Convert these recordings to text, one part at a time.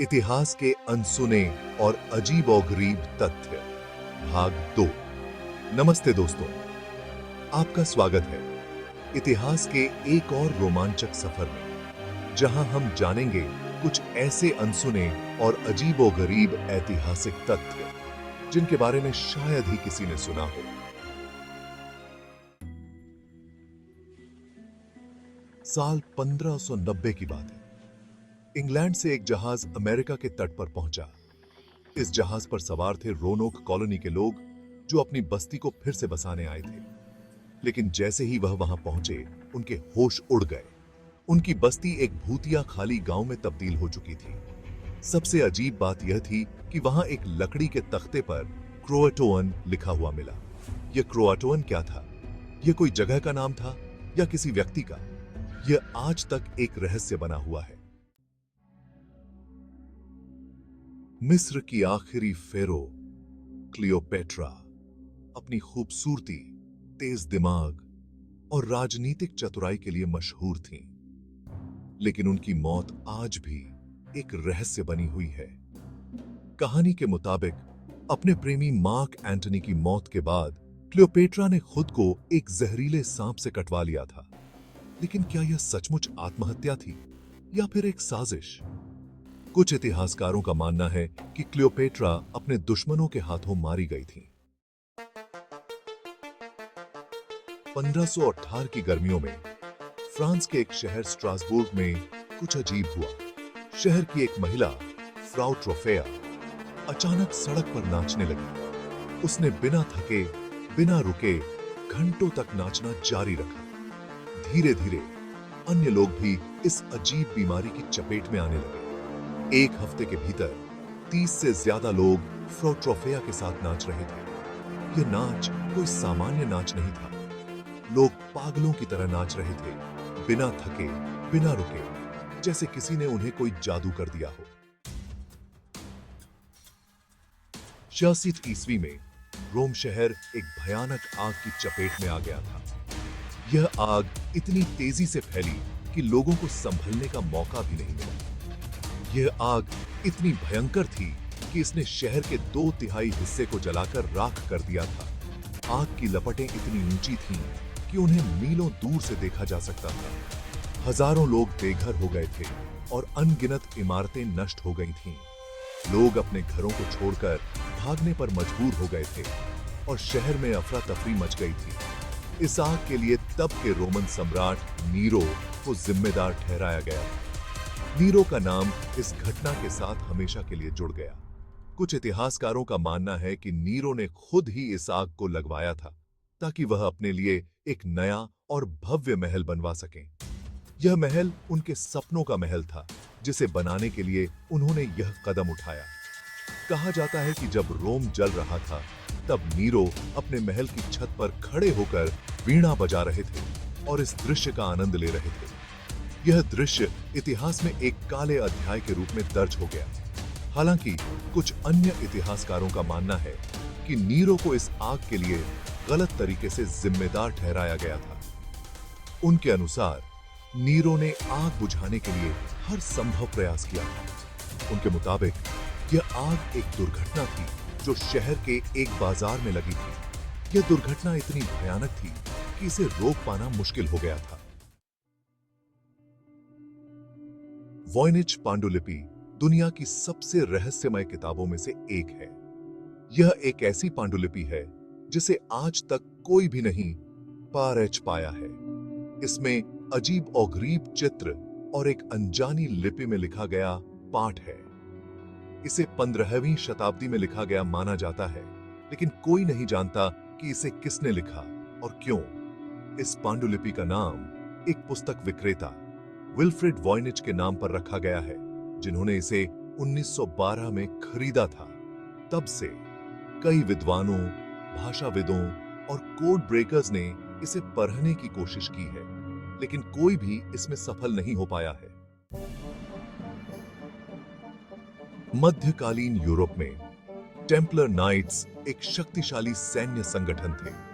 इतिहास के अनसुने और अजीबोगरीब तथ्य भाग 2। नमस्ते दोस्तों, आपका स्वागत है इतिहास के एक और रोमांचक सफर में, जहां हम जानेंगे कुछ ऐसे अनसुने और अजीबोगरीब ऐतिहासिक तथ्य जिनके बारे में शायद ही किसी ने सुना हो। साल 1590 की बात है। इंग्लैंड से एक जहाज अमेरिका के तट पर पहुंचा। इस जहाज पर सवार थे रोनोक कॉलोनी के लोग जो अपनी बस्ती को फिर से बसाने आए थे। लेकिन जैसे ही वह वहां पहुंचे, उनके होश उड़ गए। उनकी बस्ती एक भूतिया खाली गांव में तब्दील हो चुकी थी। सबसे अजीब बात यह थी कि वहां एक लकड़ी के तख्ते पर क्रोएटोन लिखा हुआ मिला। यह क्रोएटोन क्या था? यह कोई जगह का नाम था या किसी व्यक्ति का? यह आज तक एक रहस्य बना हुआ है। मिस्र की आखिरी फेरो क्लियोपेट्रा अपनी खूबसूरती, तेज दिमाग और राजनीतिक चतुराई के लिए मशहूर थीं। लेकिन उनकी मौत आज भी एक रहस्य बनी हुई है। कहानी के मुताबिक अपने प्रेमी मार्क एंटनी की मौत के बाद क्लियोपेट्रा ने खुद को एक जहरीले सांप से कटवा लिया था। लेकिन क्या यह सचमुच आत्महत्या थी या फिर एक साजिश? कुछ इतिहासकारों का मानना है कि क्लियोपेट्रा अपने दुश्मनों के हाथों मारी गई थी। 1518 की गर्मियों में फ्रांस के एक शहर स्ट्रासबुर्ग में कुछ अजीब हुआ। शहर की एक महिला, फ्राउ ट्रोफेया, अचानक सड़क पर नाचने लगी। उसने बिना थके, बिना रुके घंटों तक नाचना जारी रखा। धीरे धीरे अन्य लोग भी इस अजीब बीमारी की चपेट में आने लगे। एक हफ्ते के भीतर 30 से ज्यादा लोग फ्राउ ट्रोफेया के साथ नाच रहे थे। यह नाच कोई सामान्य नाच नहीं था। लोग पागलों की तरह नाच रहे थे, बिना थके, बिना रुके, जैसे किसी ने उन्हें कोई जादू कर दिया हो। 66 ईस्वी में रोम शहर एक भयानक आग की चपेट में आ गया था। यह आग इतनी तेजी से फैली कि लोगों को संभलने का मौका भी नहीं मिला। यह आग इतनी भयंकर थी कि इसने शहर के 2/3 हिस्से को जलाकर राख कर दिया था। आग की लपटें इतनी ऊंची थीं कि उन्हें मीलों दूर से देखा जा सकता था। हजारों लोग बेघर हो गए थे और अनगिनत इमारतें नष्ट हो गई थीं। लोग अपने घरों को छोड़कर भागने पर मजबूर हो गए थे और शहर में अफरा तफरी मच गई थी। इस आग के लिए तब के रोमन सम्राट नीरो को जिम्मेदार ठहराया गया। नीरो का नाम इस घटना के साथ हमेशा के लिए जुड़ गया। कुछ इतिहासकारों का मानना है कि नीरो ने खुद ही इस आग को लगवाया था ताकि वह अपने लिए एक नया और भव्य महल बनवा सकें। यह महल उनके सपनों का महल था, जिसे बनाने के लिए उन्होंने यह कदम उठाया। कहा जाता है कि जब रोम जल रहा था, तब नीरो अपने महल की छत पर खड़े होकर वीणा बजा रहे थे और इस दृश्य का आनंद ले रहे थे। यह दृश्य इतिहास में एक काले अध्याय के रूप में दर्ज हो गया। हालांकि कुछ अन्य इतिहासकारों का मानना है कि नीरो को इस आग के लिए गलत तरीके से जिम्मेदार ठहराया गया था। उनके अनुसार नीरो ने आग बुझाने के लिए हर संभव प्रयास किया था। उनके मुताबिक यह आग एक दुर्घटना थी जो शहर के एक बाजार में लगी थी। यह दुर्घटना इतनी भयानक थी कि इसे रोक पाना मुश्किल हो गया था। वॉयनिच पांडुलिपि दुनिया की सबसे रहस्यमय किताबों में से एक है। यह एक ऐसी पांडुलिपि है जिसे आज तक कोई भी नहीं पार पाया है। इसमें अजीब और गरीब चित्र और एक अनजानी लिपि में लिखा गया पाठ है। इसे 15वीं शताब्दी में लिखा गया माना जाता है, लेकिन कोई नहीं जानता कि इसे किसने लिखा और क्यों। इस पांडुलिपि का नाम एक पुस्तक विक्रेता विल्फ्रेड वॉयनिच के नाम पर रखा गया है, जिन्होंने इसे 1912 में खरीदा था। तब से कई विद्वानों, भाषाविदों और कोड ब्रेकर्स ने इसे पढ़ने की कोशिश की है, लेकिन कोई भी इसमें सफल नहीं हो पाया है। मध्यकालीन यूरोप में टेम्पलर नाइट्स एक शक्तिशाली सैन्य संगठन थे।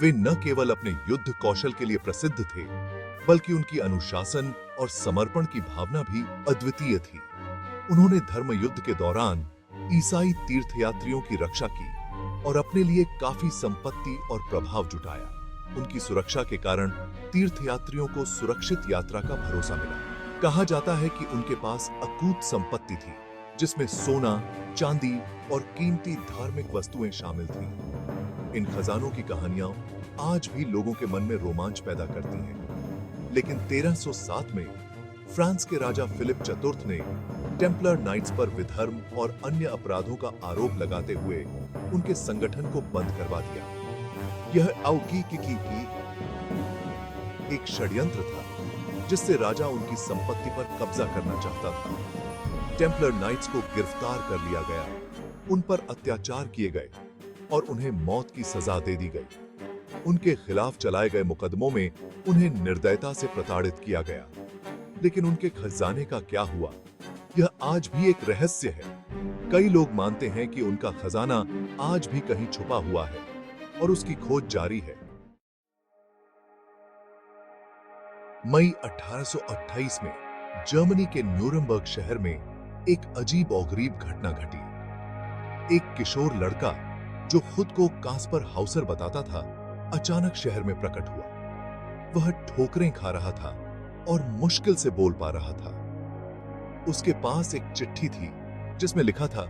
वे न केवल अपने युद्ध कौशल के लिए प्रसिद्ध थे, बल्कि उनकी अनुशासन और समर्पण की भावना भी अद्वितीय थी। उन्होंने धर्म युद्ध के दौरान ईसाई तीर्थयात्रियों की रक्षा की और अपने लिए काफी संपत्ति और प्रभाव जुटाया। उनकी सुरक्षा के कारण तीर्थयात्रियों को सुरक्षित यात्रा का भरोसा मिला। कहा जाता है कि उनके पास अकूत संपत्ति थी, जिसमें सोना, चांदी और कीमती धार्मिक वस्तुएं शामिल थीं। इन खजानों की कहानियां आज भी लोगों के मन में रोमांच पैदा करती हैं। लेकिन 1307 में फ्रांस के राजा फिलिप चतुर्थ ने टेम्पलर नाइट्स पर विधर्म और अन्य अपराधों का आरोप लगाते हुए उनके संगठन को बंद करवा दिया। यह औकी एक षड्यंत्र था जिससे राजा उनकी संपत्ति पर कब्जा करना चाहता था। टेम्पलर नाइट्स को गिरफ्तार कर लिया गया, उन पर अत्याचार किए गए और उन्हें मौत की सजा दे दी गई। उनके खिलाफ चलाए गए मुकदमों में उन्हें निर्दयता से प्रताड़ित किया गया। लेकिन उनके खजाने का क्या हुआ, यह आज भी एक रहस्य है। कई लोग मानते हैं कि उनका खजाना आज भी कहीं छुपा हुआ है और उसकी खोज जारी है। मई 1828 में जर्मनी के न्यूरमबर्ग शहर में एक अजीब और गरीब घटना घटी। एक किशोर लड़का जो खुद को कास्पर हाउसर बताता था, अचानक शहर में प्रकट हुआ। वह ठोकरें खा रहा था और मुश्किल से बोल पा रहा था। उसके पास एक चिट्ठी थी जिसमें लिखा था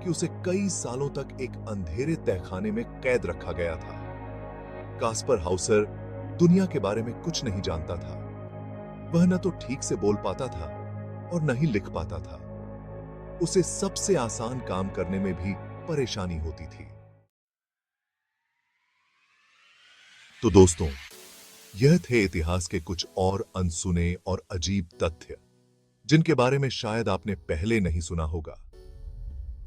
कि उसे कई सालों तक एक अंधेरे तहखाने में कैद रखा गया था। कास्पर हाउसर दुनिया के बारे में कुछ नहीं जानता था। वह न तो ठीक से बोल पाता था और न ही लिख पाता था। उसे सबसे आसान काम करने में भी परेशानी होती थी। तो दोस्तों, यह थे इतिहास के कुछ और अनसुने और अजीब तथ्य जिनके बारे में शायद आपने पहले नहीं सुना होगा।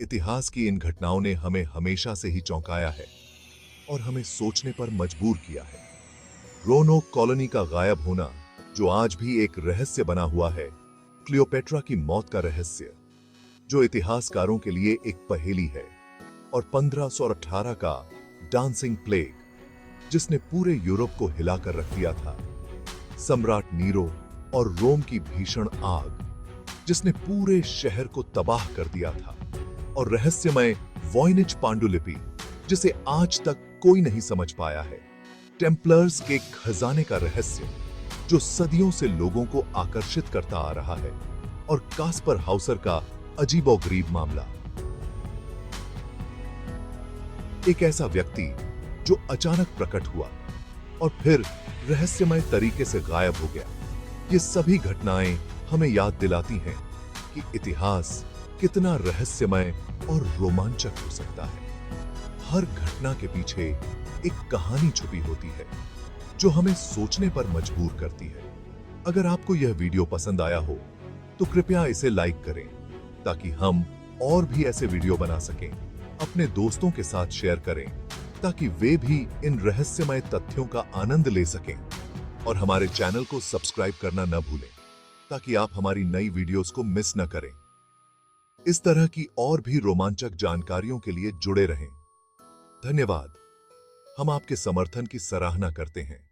इतिहास की इन घटनाओं ने हमें हमेशा से ही चौंकाया है और हमें सोचने पर मजबूर किया है। रोनोक कॉलोनी का गायब होना, जो आज भी एक रहस्य बना हुआ है, क्लियोपेट्रा की मौत का रहस्य, जो इतिहासकारों के लिए एक पहेली है, और 1518 का डांसिंग प्लेग, जिसने पूरे यूरोप को हिलाकर रख दिया था, सम्राट नीरो और रोम की भीषण आग, जिसने पूरे शहर को तबाह कर दिया था, और रहस्यमय वॉयनिच पांडुलिपि, जिसे आज तक कोई नहीं समझ पाया है। टेम्पलर्स के खजाने का रहस्य, जो सदियों से लोगों को आकर्षित करता आ रहा है, और कास्पर हाउसर का अजीबोगरीब मामला। एक ऐसा व्यक्ति जो अचानक प्रकट हुआ और फिर रहस्यमय तरीके से गायब हो गया। ये सभी घटनाएं हमें याद दिलाती हैं कि इतिहास कितना रहस्यमय और रोमांचक हो सकता है। हर घटना के पीछे एक कहानी छुपी होती है जो हमें सोचने पर मजबूर करती है। अगर आपको यह वीडियो पसंद आया हो तो कृपया इसे लाइक करें ताकि हम और भी ऐसे वीडियो बना सकें। अपने दोस्तों के साथ शेयर करें ताकि वे भी इन रहस्यमय तथ्यों का आनंद ले सकें, और हमारे चैनल को सब्सक्राइब करना न भूलें ताकि आप हमारी नई वीडियोस को मिस न करें। इस तरह की और भी रोमांचक जानकारियों के लिए जुड़े रहें। धन्यवाद। हम आपके समर्थन की सराहना करते हैं।